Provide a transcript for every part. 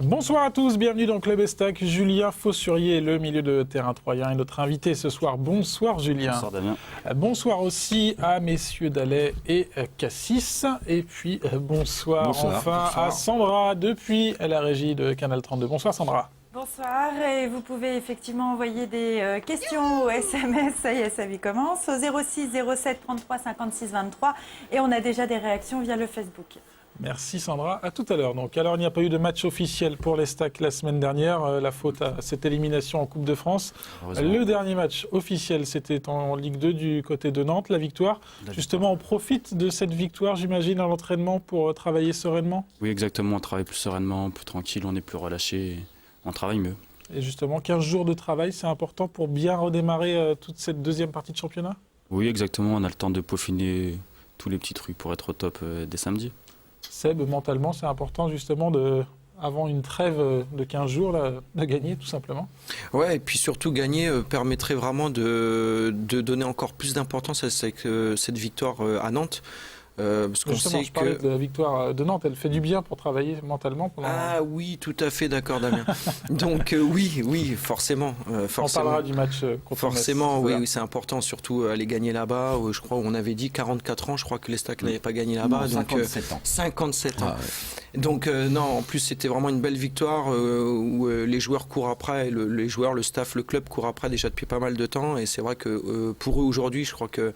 Bonsoir à tous, bienvenue dans Club Estac. Julien Faussurier, le milieu de terrain troyen, est notre invité ce soir. Bonsoir Julien. Bonsoir Damien. Bonsoir aussi à messieurs Dallet et Cassis. Et puis bonsoir à Sandra depuis la régie de Canal 32. Bonsoir Sandra. Bonsoir, et vous pouvez effectivement envoyer des questions au SMS, ça y est, sa vie commence, au 06 07 33 56 23, et on a déjà des réactions via le Facebook. Merci Sandra, à tout à l'heure. Donc, alors il n'y a pas eu de match officiel pour l'Estac la semaine dernière, la faute à cette élimination en Coupe de France. Le dernier match officiel, c'était en Ligue 2 du côté de Nantes, la victoire. Justement, on profite de cette victoire, j'imagine, à l'entraînement pour travailler sereinement. Oui, exactement, on travaille plus sereinement, plus tranquille, on est plus relâché, on travaille mieux. Et justement, 15 jours de travail, c'est important pour bien redémarrer toute cette deuxième partie de championnat? Oui, exactement, on a le temps de peaufiner tous les petits trucs pour être au top dès samedi. Seb, mentalement, c'est important justement avant une trêve de 15 jours, là, de gagner tout simplement. Ouais, et puis surtout gagner permettrait vraiment de donner encore plus d'importance à cette victoire à Nantes. Parce qu'on sait je parlais de la victoire de Nantes, elle fait du bien pour travailler mentalement. Ah oui, tout à fait d'accord Damien. Donc oui, forcément. On parlera du match contre forcément, Metz. Oui, c'est important, surtout aller gagner là-bas. Je crois on avait dit 44 ans, je crois que l'Estac n'avait pas gagné là-bas. Non, donc 57 ans. 57 ans. Ah, ouais. Donc non, en plus c'était vraiment une belle victoire où les joueurs courent après, les joueurs, le staff, le club courent après déjà depuis pas mal de temps. Et c'est vrai que pour eux aujourd'hui, je crois que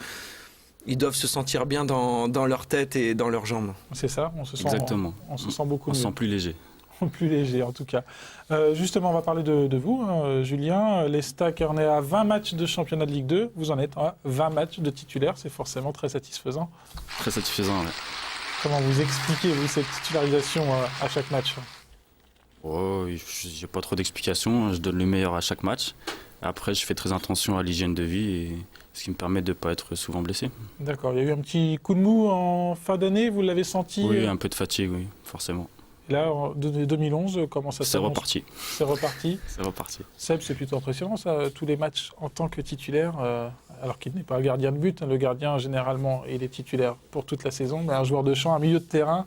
ils doivent se sentir bien dans leur tête et dans leurs jambes. C'est ça, on se sent, exactement. On se sent beaucoup mieux. On se sent plus léger. Plus léger en tout cas. Justement, on va parler de vous, Julien. L'Estac en est à 20 matchs de championnat de Ligue 2. Vous en êtes à 20 matchs de titulaire. C'est forcément très satisfaisant. Très satisfaisant, oui. Comment vous expliquez, vous, cette titularisation à chaque match? Oh, j'ai pas trop d'explications. Je donne le meilleur à chaque match. Après, je fais très attention à l'hygiène de vie, et ce qui me permet de ne pas être souvent blessé. D'accord. Il y a eu un petit coup de mou en fin d'année, vous l'avez senti? Oui, un peu de fatigue, oui, forcément. Et là, en 2011, comment ça s'annonce? C'est reparti. C'est reparti. Seb, c'est plutôt impressionnant, ça, tous les matchs en tant que titulaire, alors qu'il n'est pas un gardien de but. Le gardien, généralement, il est titulaire pour toute la saison, mais un joueur de champ, un milieu de terrain...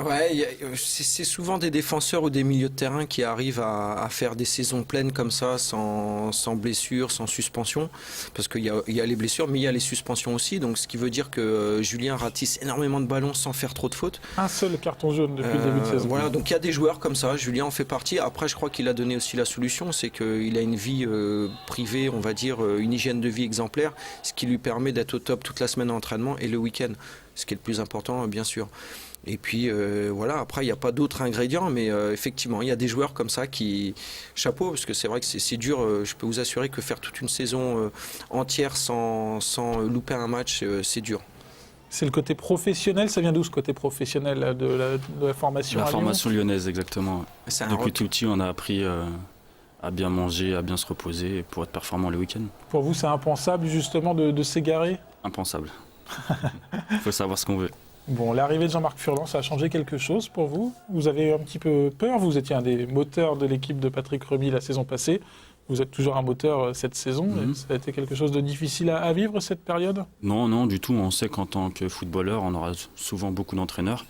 Ouais, c'est souvent des défenseurs ou des milieux de terrain qui arrivent à faire des saisons pleines comme ça, sans blessure, sans suspension. Parce qu'il y a les blessures, mais il y a les suspensions aussi. Donc, ce qui veut dire que Julien ratisse énormément de ballons sans faire trop de fautes. Un seul carton jaune depuis le début de saison. Voilà, donc il y a des joueurs comme ça. Julien en fait partie. Après, je crois qu'il a donné aussi la solution. C'est qu'il a une vie privée, on va dire, une hygiène de vie exemplaire, ce qui lui permet d'être au top toute la semaine d'entraînement et le week-end. Ce qui est le plus important, bien sûr. Et puis voilà, après il n'y a pas d'autres ingrédients, mais effectivement il y a des joueurs comme ça qui, chapeau, parce que c'est vrai que c'est dur, je peux vous assurer que faire toute une saison entière sans louper un match, c'est dur. C'est le côté professionnel, ça vient d'où ce côté professionnel de la formation? La formation lyonnaise, exactement. Depuis tout petit, on a appris à bien manger, à bien se reposer pour être performant le week-end. Pour vous, c'est impensable justement de s'égarer? Impensable. Il faut savoir ce qu'on veut. Bon, l'arrivée de Jean-Marc Furlan, ça a changé quelque chose pour vous? Vous avez un petit peu peur? Vous étiez un des moteurs de l'équipe de Patrick Remy la saison passée. Vous êtes toujours un moteur cette saison. Ça a été quelque chose de difficile à vivre, cette période? Non, du tout. On sait qu'en tant que footballeur, on aura souvent beaucoup d'entraîneurs.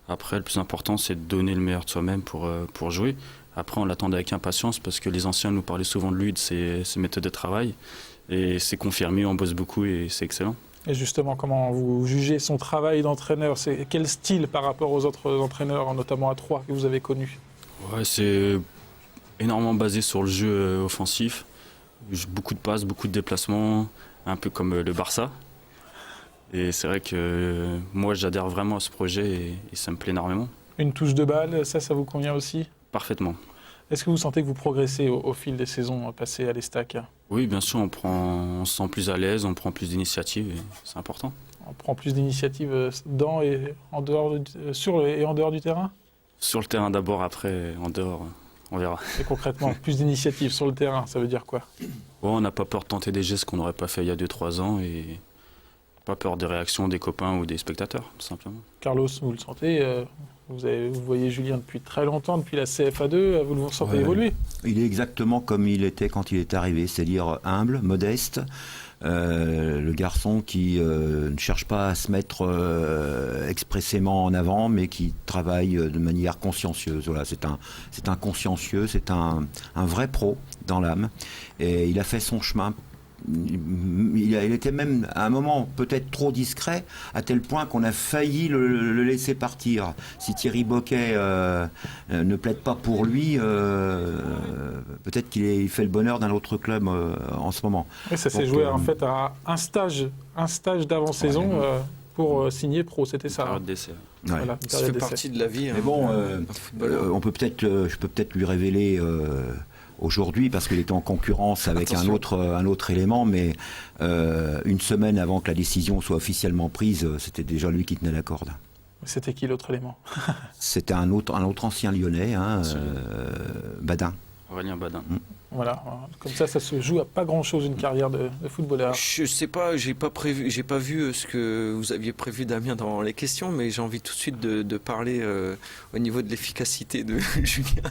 Après, le plus important, c'est de donner le meilleur de soi-même pour jouer. Après, on l'attendait avec impatience parce que les anciens nous parlaient souvent de lui, de ses méthodes de travail. Et c'est confirmé, on bosse beaucoup et c'est excellent. Et justement, comment vous jugez son travail d'entraîneur? Quel style par rapport aux autres entraîneurs, notamment à Troyes, que vous avez connus? Ouais, c'est énormément basé sur le jeu offensif. Beaucoup de passes, beaucoup de déplacements, un peu comme le Barça. Et c'est vrai que moi, j'adhère vraiment à ce projet et ça me plaît énormément. Une touche de balle, ça vous convient aussi? Parfaitement. Est-ce que vous sentez que vous progressez au fil des saisons passées à l'Estac? Oui, bien sûr, on se sent plus à l'aise, on prend plus d'initiatives et c'est important. On prend plus d'initiatives dans et en dehors, sur et en dehors du terrain? Sur le terrain d'abord, après en dehors, on verra. Et concrètement, plus d'initiatives sur le terrain, ça veut dire quoi? Bon, on n'a pas peur de tenter des gestes qu'on n'aurait pas fait il y a 2-3 ans et pas peur des réactions des copains ou des spectateurs, tout simplement. Carlos, vous le sentez vous voyez Julien depuis très longtemps, depuis la CFA2, vous le sentez évoluer? Il est exactement comme il était quand il est arrivé, c'est-à-dire humble, modeste, le garçon qui ne cherche pas à se mettre expressément en avant, mais qui travaille de manière consciencieuse. Voilà, c'est un consciencieux, c'est un vrai pro dans l'âme, et il a fait son chemin. Il était même à un moment peut-être trop discret, à tel point qu'on a failli le laisser partir. Si Thierry Bocquet ne plaide pas pour lui, peut-être qu'il fait le bonheur d'un autre club en ce moment. Oui, ça s'est joué en fait à un stage d'avant-saison pour signer pro, c'était ça. Période d'essai. Ouais. Ça Voilà, fait période d'essai. partie de la vie. Mais bon, footballeur. je peux peut-être lui révéler aujourd'hui, parce qu'il était en concurrence avec un autre élément, mais une semaine avant que la décision soit officiellement prise, c'était déjà lui qui tenait la corde. C'était qui l'autre élément? C'était un autre ancien Lyonnais, Badin. Aurélien Badin. Voilà, comme ça se joue à pas grand-chose une carrière de footballeur. Je sais pas, j'ai pas vu ce que vous aviez prévu, Damien, dans les questions, mais j'ai envie tout de suite de parler au niveau de l'efficacité de Julien.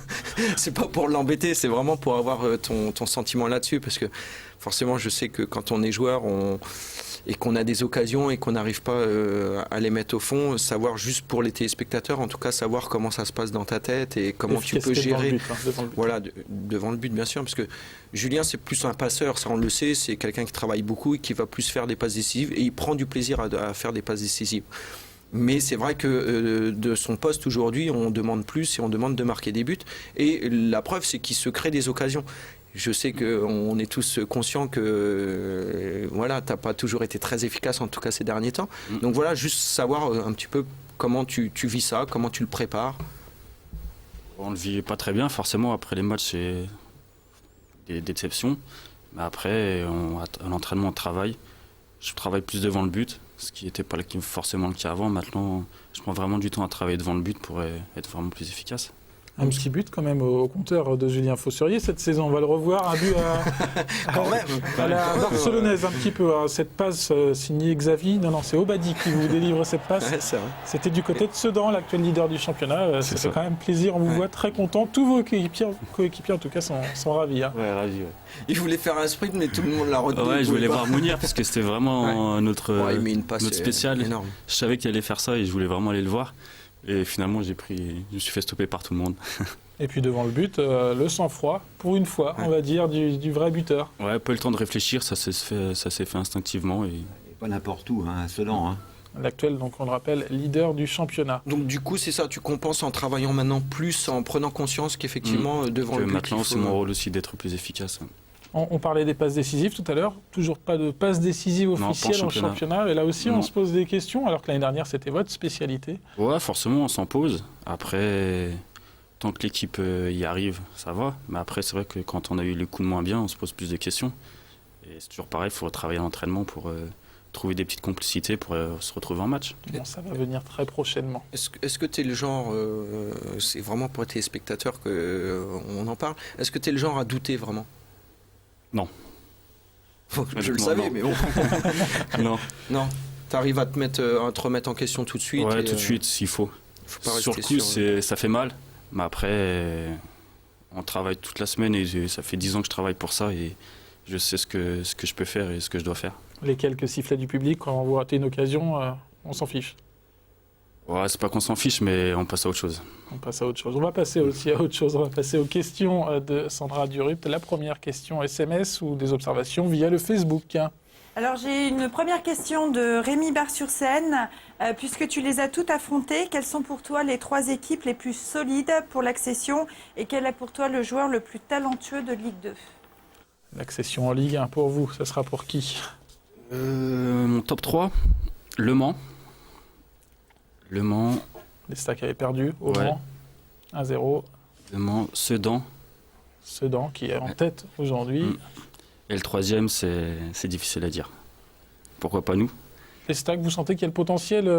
C'est pas pour l'embêter, c'est vraiment pour avoir ton sentiment là-dessus, parce que forcément, je sais que quand on est joueur, et qu'on a des occasions et qu'on n'arrive pas à les mettre au fond, savoir juste pour les téléspectateurs, en tout cas savoir comment ça se passe dans ta tête et comment tu peux gérer. Devant le but. Voilà, devant le but, bien sûr, parce que Julien, c'est plus un passeur, ça on le sait, c'est quelqu'un qui travaille beaucoup et qui va plus faire des passes décisives, et il prend du plaisir à faire des passes décisives. Mais c'est vrai que de son poste aujourd'hui, on demande plus et on demande de marquer des buts, et la preuve, c'est qu'il se crée des occasions. Je sais qu'on est tous conscients que voilà, tu n'as pas toujours été très efficace, en tout cas ces derniers temps. Donc voilà, juste savoir un petit peu comment tu vis ça, comment tu le prépares. On le vit pas très bien, forcément. Après les matchs, c'est des déceptions. Mais après, à l'entraînement, on travaille. Je travaille plus devant le but, ce qui n'était pas forcément le cas avant. Maintenant, je prends vraiment du temps à travailler devant le but pour être vraiment plus efficace. Un petit but quand même au compteur de Julien Faussurier cette saison. On va le revoir, un but à la barcelonaise un petit peu. Cette passe signée Xavi. Non, c'est Obadi qui vous délivre cette passe. Ouais, c'est vrai. C'était du côté de Sedan, l'actuel leader du championnat. Ça fait quand même plaisir, on vous voit très content. Tous vos coéquipiers en tout cas sont ravis. Hein. Ouais, ravi. Ouais. Il voulait faire un sprint, mais tout le monde l'a retenu. Ouais, je voulais voir Mounir parce que c'était vraiment notre il met une passe spécial. énorme. Je savais qu'il allait faire ça et je voulais vraiment aller le voir. Et finalement, je me suis fait stopper par tout le monde. Et puis devant le but, le sang-froid, pour une fois, on va dire, du vrai buteur. Ouais, pas eu le temps de réfléchir, ça s'est fait instinctivement. Et Pas n'importe où, à Sedan. Hein. L'actuel, donc on le rappelle, leader du championnat. Donc du coup, c'est ça, tu compenses en travaillant maintenant plus, en prenant conscience qu'effectivement, devant le but, maintenant, il faut... c'est mon rôle aussi d'être plus efficace. On parlait des passes décisives tout à l'heure, toujours pas de passes décisives officielles en championnat. Et là aussi, on se pose des questions, alors que l'année dernière, c'était votre spécialité. Ouais, forcément, on s'en pose. Après, tant que l'équipe y arrive, ça va. Mais après, c'est vrai que quand on a eu les coups de moins bien, on se pose plus de questions. Et c'est toujours pareil, il faut travailler à l'entraînement pour trouver des petites complicités pour se retrouver en match. Bon, ça va venir très prochainement. Est-ce que tu es le genre, c'est vraiment pour tes spectateurs qu'on en parle, est-ce que tu es le genre à douter vraiment? Non. Je le savais, non. mais bon. Non. Non, tu arrives à te remettre en question tout de suite. Ouais, et, tout de suite, s'il faut. faut pas Sur rester le coup, ça fait mal. Mais après, on travaille toute la semaine et ça fait 10 ans que je travaille pour ça et je sais ce que je peux faire et ce que je dois faire. Les quelques sifflets du public, quand vous ratez une occasion, on s'en fiche. Ouais, c'est pas qu'on s'en fiche, mais on passe à autre chose. On passe à autre chose. On va passer aussi à autre chose. On va passer aux questions de Sandra Durupt. La première question SMS ou des observations via le Facebook. Alors j'ai une première question de Rémi Bar-sur-Seine. Puisque tu les as toutes affrontées, quelles sont pour toi les 3 équipes les plus solides pour l'accession et quel est pour toi le joueur le plus talentueux de Ligue 2? L'accession en Ligue 1 pour vous, ça sera pour qui? Mon top 3, Le Mans. Le Mans. Les Stacks avaient perdu au Mans. 1-0. Le Mans, Sedan. Sedan qui est en tête aujourd'hui. Et le 3e, c'est difficile à dire. Pourquoi pas nous? Les Stacks, vous sentez qu'il y a le potentiel,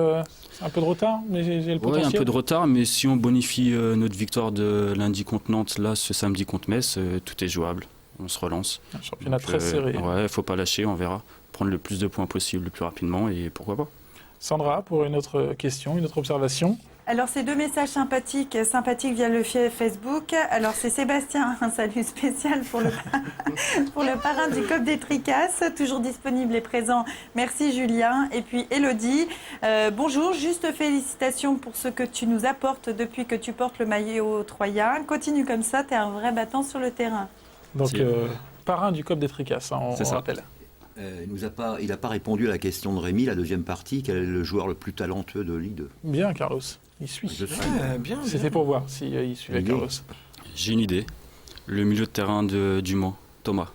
c'est un peu de retard, mais j'ai le potentiel. Oui, un peu de retard, mais si on bonifie notre victoire de lundi contre Nantes, là, ce samedi contre Metz, tout est jouable. On se relance. Un championnat très serré. Ouais, faut pas lâcher, on verra. prendre le plus de points possible le plus rapidement et pourquoi pas. Sandra, pour une autre question, une autre observation. Alors, ces 2 messages sympathiques via le Facebook. Alors, c'est Sébastien, un salut spécial pour le parrain du COP des Tricasses, toujours disponible et présent. Merci Julien. Et puis Elodie, bonjour, juste félicitations pour ce que tu nous apportes depuis que tu portes le maillot troyen. Continue comme ça, tu es un vrai battant sur le terrain. Donc, parrain du COP des Tricasses, on rappelle. Il n'a pas répondu à la question de Rémi, la deuxième partie, quel est le joueur le plus talentueux de Ligue 2 ? Bien, Carlos. Il suit. Bien. C'était pour voir s'il suivait Carlos. J'ai une idée. Le milieu de terrain du Mans, Thomas.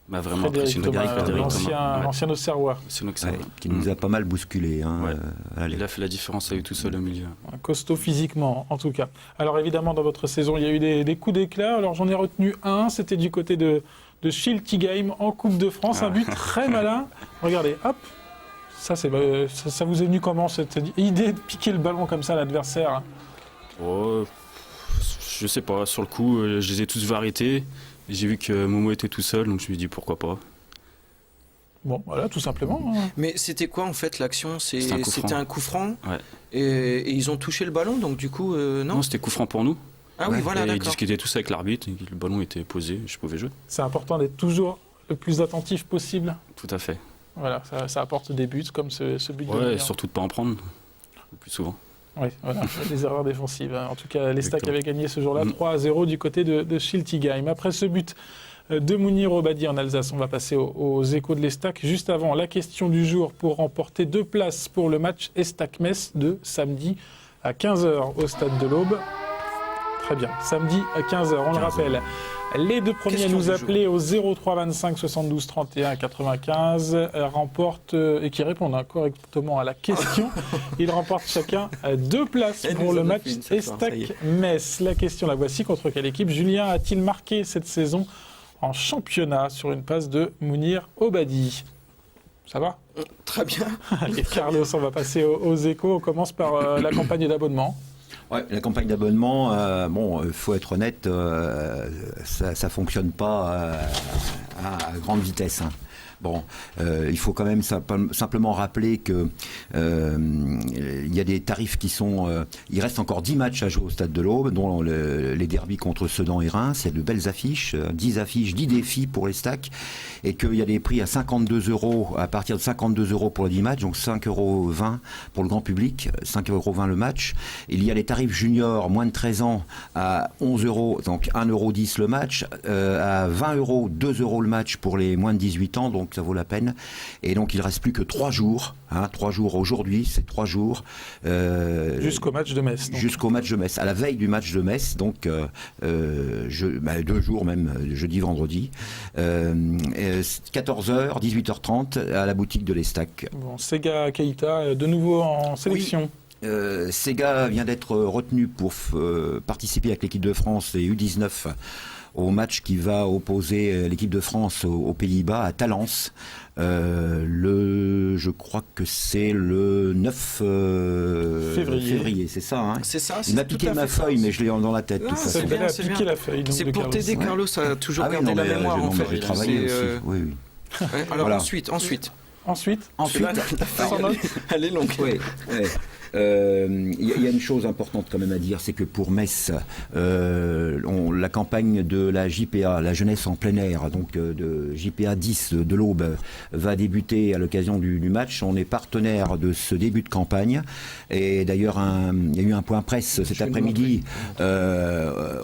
M'a vraiment impressionné. L'ancien Auxerrois. Qui nous a pas mal bousculé. Il a fait la différence à lui tout seul au milieu. Un costaud physiquement, en tout cas. Alors évidemment, dans votre saison, il y a eu des coups d'éclat. Alors j'en ai retenu un, c'était du côté de Schiltigheim en Coupe de France. Un but très malin. Regardez, hop. Ça vous est venu comment, cette idée de piquer le ballon comme ça à l'adversaire ? Je sais pas, sur le coup, je les ai tous vus arrêter. J'ai vu que Momo était tout seul, donc je me suis dit pourquoi pas. Bon, voilà, tout simplement. Mais c'était quoi en fait l'action ? C'était un coup franc. Ouais. Et ils ont touché le ballon, donc du coup, non ? Non, c'était coup franc pour nous. Ah oui, voilà, d'accord. Ils discutaient tous avec l'arbitre, le ballon était posé, je pouvais jouer. C'est important d'être toujours le plus attentif possible. Tout à fait. Voilà, ça apporte des buts comme ce but. Ouais, et surtout de ne pas en prendre le plus souvent. Oui, voilà, des erreurs défensives. En tout cas, les Stacks avaient gagné ce jour-là 3-0 du côté de Schiltigheim. Après ce but de Mounir Obadi en Alsace, on va passer aux échos de l'Estac. Juste avant, la question du jour pour remporter 2 places pour le match Estac-Metz de samedi à 15h au Stade de l'Aube. Très bien, samedi à 15h, on le rappelle. Les 2 premiers à nous appeler au 03 25 72 31 95 remportent et qui répondent correctement à la question. Ils remportent chacun 2 places pour le match Estac-Metz. La question, la voici. Contre quelle équipe Julien a-t-il marqué cette saison en championnat sur une passe de Mounir Obadi? Ça va? Très bien. Allez, Carlos, on va passer aux échos. On commence par la campagne d'abonnement. Ouais, la campagne d'abonnement, faut être honnête, ça fonctionne pas à grande vitesse. Hein. Bon, il faut quand même simplement rappeler que il y a des tarifs qui sont... il reste encore 10 matchs à jouer au Stade de l'Aube, dont les derbies contre Sedan et Reims. C'est de belles affiches, 10 affiches, 10 défis pour les Stacks, et qu'il y a des prix à 52 €, à partir de 52 € pour les 10 matchs, donc 5,20 € pour le grand public, 5,20 € le match. Il y a les tarifs juniors, moins de 13 ans, à 11 €, donc 1,10 € le match, à 20 €, 2 € le match pour les moins de 18 ans, donc ça vaut la peine. Et donc il ne reste plus que 3 jours, 3 jours aujourd'hui, c'est 3 jours. Jusqu'au match de Metz. Jusqu'au match de Metz, à la veille du match de Metz, donc 2 jours même, jeudi, vendredi. 14h, 18h30 à la boutique de l'Estac. Bon, Sega Keita, de nouveau en sélection. Oui. Sega vient d'être retenu pour participer avec l'équipe de France et U19 au match qui va opposer l'équipe de France aux Pays-Bas à Talence. Je crois que c'est le 9 février, c'est ça. Hein, c'est ça. Il m'a piqué ma feuille, mais je l'ai dans la tête. C'est bien, c'est bien. La feuille, c'est pour t'aider, Carlos, à toujours garder la mémoire. En fait, j'ai travaillé aussi. Oui. Alors voilà. ensuite. Elle est longue. Oui. Il y a une chose importante quand même à dire, c'est que pour Metz, la campagne de la JPA, la jeunesse en plein air, donc de JPA 10 de l'Aube, va débuter à l'occasion du match. On est partenaire de ce début de campagne. Et d'ailleurs, il y a eu un point presse cet après-midi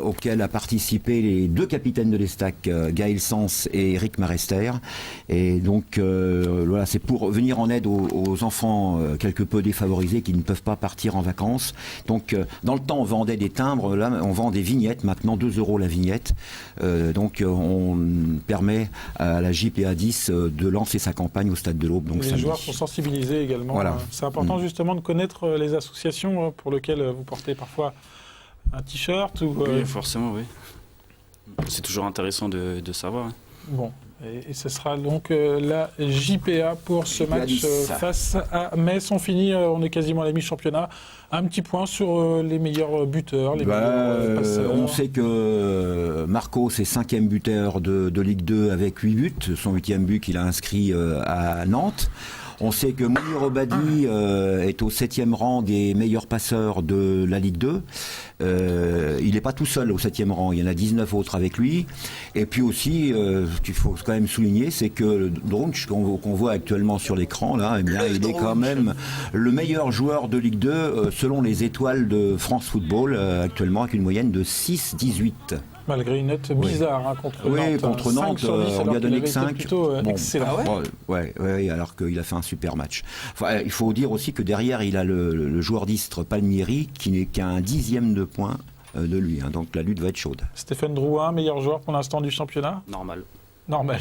auquel a participé les 2 capitaines de l'Estac, Gaël Sens et Eric Marester. Et donc, voilà, c'est pour venir en aide aux enfants quelque peu défavorisés qui ne peuvent pas partir en vacances. Donc, dans le temps, on vendait des timbres, là, on vend des vignettes, maintenant 2 € la vignette. Donc, on permet à la JPA 10 de lancer sa campagne au Stade de l'Aube. Donc, les joueurs sont sensibilisés également. Voilà. C'est important justement de connaître les associations pour lesquelles vous portez parfois un t-shirt. Oui, forcément, oui. C'est toujours intéressant de savoir. Hein. Bon, Et ce sera donc la JPA pour ce JPA match 10. face à Metz. On finit, on est quasiment à la mi-championnat. Un petit point sur les meilleurs buteurs, les meilleurs passeurs. On sait que Marco, c'est 5e buteur de Ligue 2 avec 8 buts. Son 8e but qu'il a inscrit à Nantes. On sait que Mounir Obadi est au 7e rang des meilleurs passeurs de la Ligue 2. Il n'est pas tout seul au 7e rang, il y en a 19 autres avec lui. Et puis aussi, qu'il faut quand même souligner, c'est que Drunch, qu'on voit actuellement sur l'écran, là, eh bien, il est quand même le meilleur joueur de Ligue 2 selon les étoiles de France Football, actuellement avec une moyenne de 6,18. Malgré une note bizarre contre Nantes. Oui, contre Nantes, 5 sur 10, on lui a donné que 5. Plutôt excellent. Ouais, alors qu'il a fait un super match. Enfin, il faut dire aussi que derrière, il a le joueur d'Istres Palmieri qui n'est qu'à un 10e de point de lui. Hein, donc la lutte va être chaude. Stéphane Drouin, meilleur joueur pour l'instant du championnat. Normal. Normal.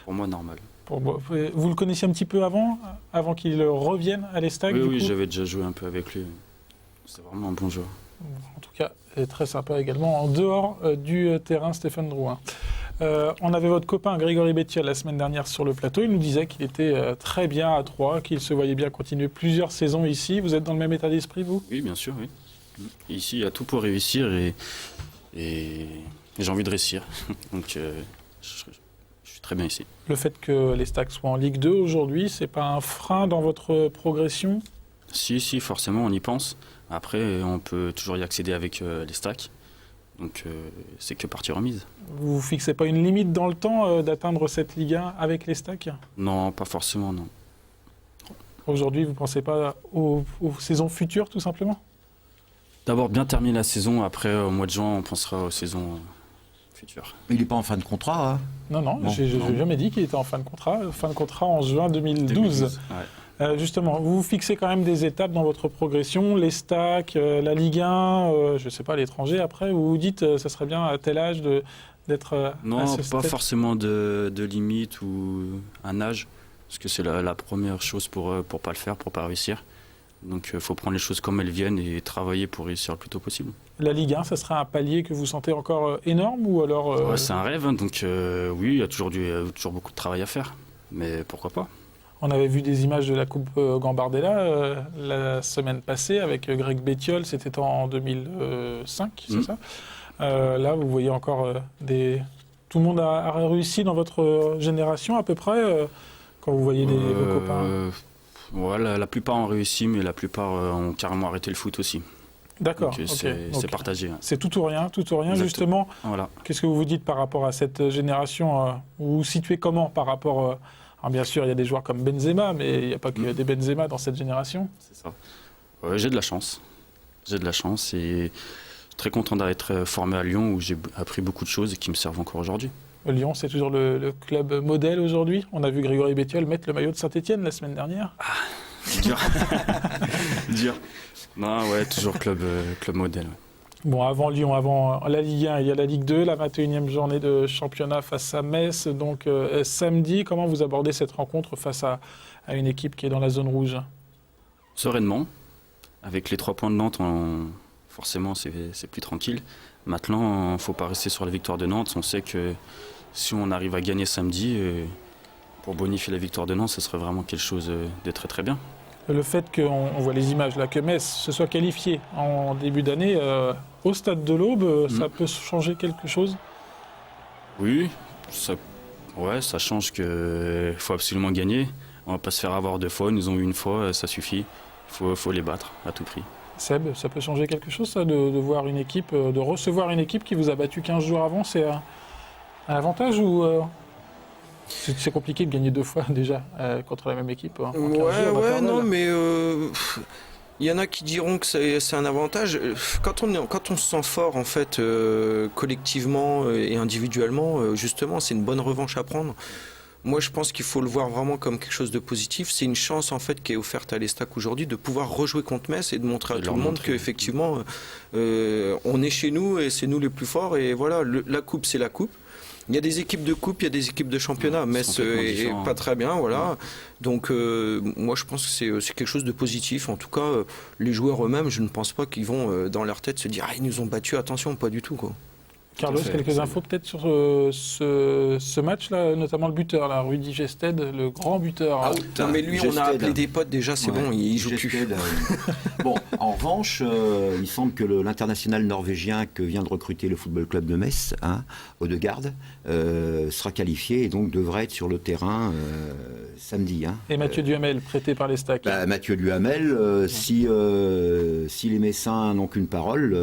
Pour moi, normal. Vous le connaissiez un petit peu avant qu'il revienne à l'Estac? Oui, j'avais déjà joué un peu avec lui. C'est vraiment un bon joueur. En tout cas, et très sympa également en dehors du terrain, Stéphane Drouin. On avait votre copain Grégory Bettiol la semaine dernière sur le plateau. Il nous disait qu'il était très bien à Troyes, qu'il se voyait bien continuer plusieurs saisons ici. Vous êtes dans le même état d'esprit, vous? Oui, bien sûr, oui. Ici, il y a tout pour réussir et j'ai envie de réussir. Donc, je suis très bien ici. Le fait que les Stacks soient en Ligue 2 aujourd'hui, c'est pas un frein dans votre progression? Si, forcément, on y pense. Après, on peut toujours y accéder avec les stacks. Donc, c'est que partie remise. Vous ne fixez pas une limite dans le temps d'atteindre cette Ligue 1 avec les stacks? Non, pas forcément, non. Aujourd'hui, vous ne pensez pas aux saisons futures, tout simplement? D'abord, bien terminer la saison. Après, au mois de juin, on pensera aux saisons futures. Il n'est pas en fin de contrat, hein? Non, j'ai jamais dit qu'il était en fin de contrat. Fin de contrat en juin 2012. Ouais. Justement, vous fixez quand même des étapes dans votre progression, les stacks, la Ligue 1, je ne sais pas, l'étranger. Après, vous vous dites, ça serait bien à tel âge d'être non, à ce pas stade. forcément de limite ou un âge, parce que c'est la première chose pour pas le faire, pour pas réussir. Donc, il faut prendre les choses comme elles viennent et travailler pour réussir le plus tôt possible. La Ligue 1, ça serait un palier que vous sentez encore énorme ou alors Ouais, c'est un rêve, hein, donc oui, il y a toujours beaucoup de travail à faire, mais pourquoi pas? On avait vu des images de la Coupe Gambardella la semaine passée avec Greg Bettiol, c'était en 2005, c'est ça? Là, vous voyez encore tout le monde a réussi dans votre génération à peu près quand vous voyez vos copains? Ouais, la plupart ont réussi, mais la plupart ont carrément arrêté le foot aussi. D'accord. Donc c'est partagé. Hein. C'est tout ou rien, Exactement. justement. Voilà. Qu'est-ce que vous vous dites par rapport à cette génération? Vous vous situez comment par rapport alors bien sûr, il y a des joueurs comme Benzema, mais il n'y a pas que des Benzema dans cette génération. C'est ça. J'ai de la chance. J'ai de la chance et très content d'être formé à Lyon où j'ai appris beaucoup de choses et qui me servent encore aujourd'hui. Lyon, c'est toujours le club modèle aujourd'hui. On a vu Grégory Bettiol mettre le maillot de Saint-Etienne la semaine dernière. Dur. Dur. Non, ouais, toujours club modèle. Ouais. Bon, avant Lyon, avant la Ligue 1, il y a la Ligue 2, la 21e journée de championnat face à Metz. Donc samedi, comment vous abordez cette rencontre face à une équipe qui est dans la zone rouge? Sereinement. Avec les 3 points de Nantes, forcément, c'est plus tranquille. Maintenant, il ne faut pas rester sur la victoire de Nantes. On sait que si on arrive à gagner samedi, pour bonifier la victoire de Nantes, ce serait vraiment quelque chose de très très bien. Le fait qu'on voit les images là, que Metz se soit qualifié en début d'année au stade de l'Aube, ça peut changer quelque chose? Oui, ça change qu'il faut absolument gagner. On ne va pas se faire avoir 2 fois, ils nous ont eu une fois, ça suffit. Il faut les battre à tout prix. Seb, ça peut changer quelque chose ça, de voir une équipe, de recevoir une équipe qui vous a battu 15 jours avant, c'est un avantage ou c'est compliqué de gagner 2 fois déjà contre la même équipe en 15 jours, non, mais il y en a qui diront que c'est un avantage. Quand on se sent fort en fait collectivement et individuellement, justement, c'est une bonne revanche à prendre. Moi, je pense qu'il faut le voir vraiment comme quelque chose de positif. C'est une chance en fait qui est offerte à l'Estac aujourd'hui de pouvoir rejouer contre Metz et de montrer à tout le monde qu'effectivement on est chez nous et c'est nous les plus forts. Et voilà, la coupe, c'est la coupe. Il y a des équipes de coupe, il y a des équipes de championnat. Metz est pas très bien, voilà. Donc moi, je pense que c'est quelque chose de positif. En tout cas, les joueurs eux-mêmes, je ne pense pas qu'ils vont dans leur tête se dire ils nous ont battus. Attention, pas du tout quoi. Carlos, Tout à fait, quelques absolument. infos peut-être sur ce match-là, notamment le buteur, là, Rudy Gested, le grand buteur. Ah, non, mais lui, on a Gested. appelé des potes déjà, c'est bon, il joue plus. Gested, bon, en revanche, il semble que l'international norvégien que vient de recruter le Football Club de Metz, Odegaard, sera qualifié et donc devrait être sur le terrain samedi. Et Mathieu Duhamel, prêté par les Stacks. Mathieu Duhamel, si les Messins n'ont qu'une parole,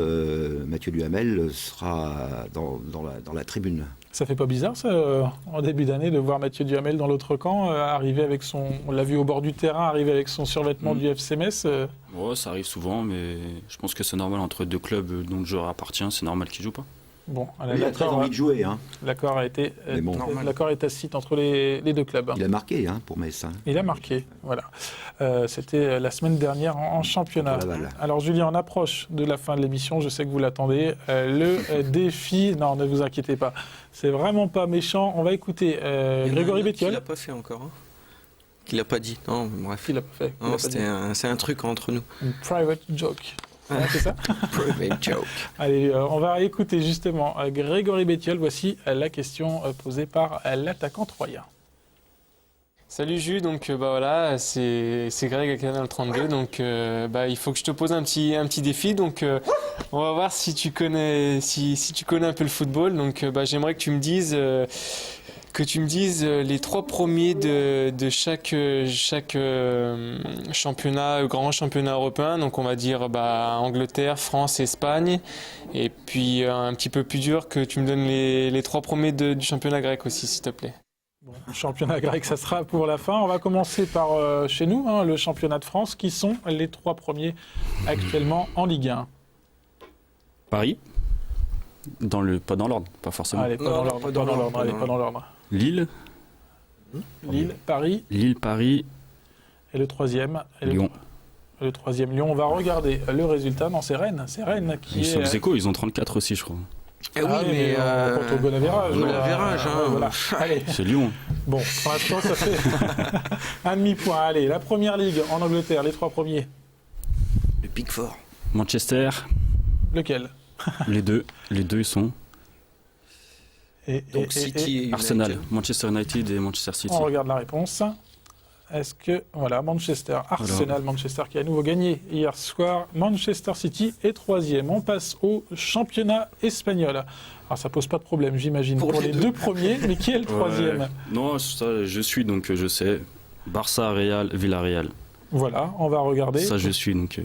Mathieu Duhamel sera dans la tribune. Ça fait pas bizarre, ça, en début d'année, de voir Mathieu Duhamel dans l'autre camp, arriver avec on l'a vu au bord du terrain, arriver avec son survêtement du FC Metz. Ouais, ça arrive souvent, mais je pense que c'est normal entre deux clubs dont le joueur appartient, c'est normal qu'il joue pas. Bon, Il a très envie de jouer. l'accord a été, Mais bon. l'accord est tacite entre les deux clubs. Il a marqué pour Metz. Il a marqué, voilà. C'était la semaine dernière en championnat. Contre Laval. Alors Julien, on approche de la fin de l'émission, je sais que vous l'attendez. Le défi, non, ne vous inquiétez pas, c'est vraiment pas méchant. On va écouter Grégory Il Bettiol. l'a pas fait encore. Qu'il l'a pas dit. Non, bref. Qui l'a pas fait. Non, c'est un truc entre nous. Une private joke. Ouais, c'est ça. Private joke. Allez, on va écouter justement Grégory Bettiol. Voici la question posée par l'attaquant troyen. Salut Jules, donc voilà, c'est Greg à Canal 32, donc il faut que je te pose un petit défi, donc on va voir si tu connais un peu le football, donc j'aimerais que tu me dises les 3 premiers de chaque championnat, grand championnat européen, donc on va dire Angleterre, France, Espagne, et puis un petit peu plus dur que tu me donnes les 3 premiers du championnat grec aussi, s'il te plaît. Bon, le championnat grec, ça sera pour la fin. On va commencer par chez nous, le championnat de France, qui sont les 3 premiers actuellement en Ligue 1. Paris, pas dans l'ordre, pas forcément. Allez, pas Non, dans non, l'ordre, pas dans l'ordre, allez, pas dans l'ordre. Lille, Lille, Paris Paris, et le 3e. Lyon. Le 3e, Lyon. On va regarder le résultat. Non, c'est Rennes. C'est Rennes qui Ils sont est... ex-aequo, ils ont 34 aussi, je crois. Eh oui, mais on compte au goal average. goal average, Ouais, voilà. Allez, C'est Lyon. bon, pour l'instant, ça fait un demi-point. Allez, la première ligue en Angleterre, les 3 premiers. le Big Four. Manchester, Lequel? les deux ils sont. Donc City et United. Arsenal, Manchester United et Manchester City. On regarde la réponse. Est-ce que, voilà, Manchester, Arsenal, Voilà. Manchester qui a à nouveau gagné hier soir. Manchester City est 3e. On passe au championnat espagnol. Alors ça pose pas de problème, j'imagine, pour les deux premiers. Mais qui est le 3e? Ouais. Non, ça, je suis, donc je sais. Barça, Real, Villarreal. Voilà, on va regarder. Ça, je suis, donc...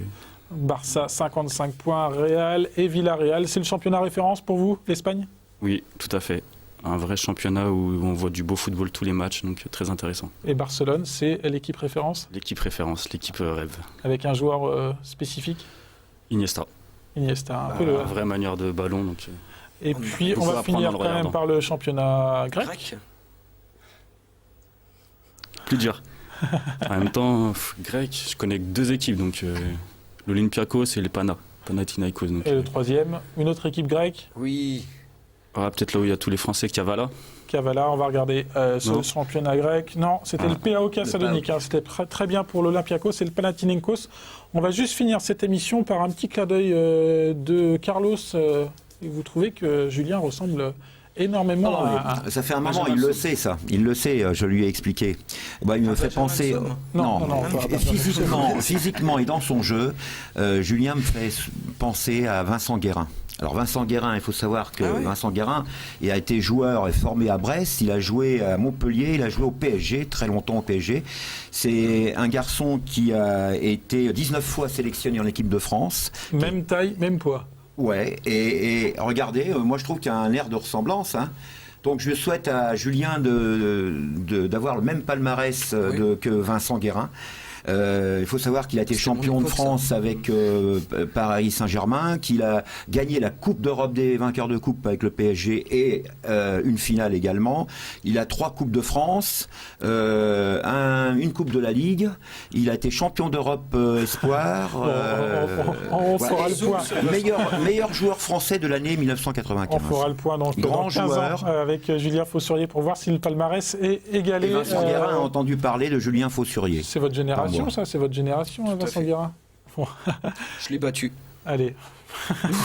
Barça, 55 points, Real et Villarreal. C'est le championnat référence pour vous, l'Espagne? Oui, tout à fait. Un vrai championnat où on voit du beau football tous les matchs, donc très intéressant. Et Barcelone, c'est l'équipe référence, L'équipe référence, l'équipe rêve. avec un joueur spécifique, Iniesta. Iniesta, un peu le... Une vraie manière de ballon, donc... Et puis, on faut va apprendre finir en le quand même regardant. par le championnat grec. Grec. Plus dur. En même temps, grec, je connais que 2 équipes, donc l'Olympiakos et les Panathinaikos. Donc, Et le 3e, une autre équipe grecque, Oui. peut-être là où il y a tous les Français, Kavala. Kavala. On va regarder ce Non. championnat grec. Non, c'était le PAOK Salonique. C'était très bien pour l'Olympiakos et le Panathinaikos. On va juste finir cette émission par un petit clin d'œil de Carlos. Et vous trouvez que Julien ressemble énormément à... Ça fait un moment, il le sait ça. Il le sait, je lui ai expliqué. Il me fait penser... Non, Physiquement et dans son jeu, Julien me fait penser à Vincent Guérin. Alors Vincent Guérin, il faut savoir que Vincent Guérin il a été joueur et formé à Brest, il a joué à Montpellier, il a joué au PSG, très longtemps au PSG. C'est un garçon qui a été 19 fois sélectionné en équipe de France. Même taille, même poids. Ouais, et regardez, moi je trouve qu'il y a un air de ressemblance. Donc je souhaite à Julien d'avoir le même palmarès que Vincent Guérin. Il faut savoir qu'il a été champion de France avec Paris Saint-Germain, qu'il a gagné la Coupe d'Europe des vainqueurs de coupe avec le PSG et une finale également. Il a 3 Coupes de France, une Coupe de la Ligue. Il a été champion d'Europe espoir. On fera le point. Meilleur joueur français de l'année 1995. On fera le point dans Grand 15 joueur. ans avec Julien Faussurier pour voir si le palmarès est égalé. Et Vincent Guérin a entendu parler de Julien Faussurier. C'est votre génération, Pas moi. ça, c'est votre génération, Vincent fait. Guérin. Je l'ai battu. Allez,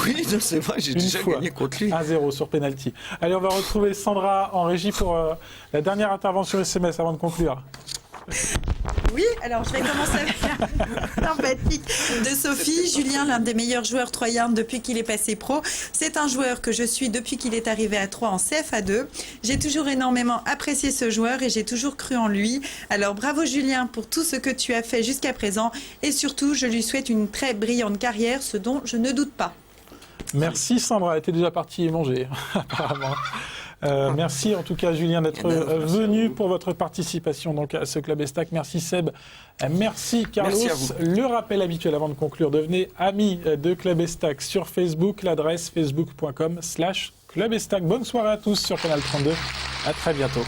Oui, je sais pas, j'ai Une déjà fois. gagné contre lui. 1-0 sur penalty. Allez, on va retrouver Sandra en régie pour la dernière intervention SMS avant de conclure. Oui, alors je vais commencer avec sympathique de Sophie. Julien, l'un des meilleurs joueurs troyens depuis qu'il est passé pro. C'est un joueur que je suis depuis qu'il est arrivé à Troyes en CFA2. J'ai toujours énormément apprécié ce joueur et j'ai toujours cru en lui. Alors bravo Julien pour tout ce que tu as fait jusqu'à présent et surtout je lui souhaite une très brillante carrière, ce dont je ne doute pas. Merci Sandra, elle était déjà partie manger, apparemment. Merci en tout cas Julien d'être venu pour votre participation donc, à ce Club Estac. Merci Seb, merci Carlos. Merci à vous. Le rappel habituel avant de conclure, devenez ami de Club Estac sur Facebook, l'adresse facebook.com/Club Estac. Bonne soirée à tous sur Canal 32, à très bientôt.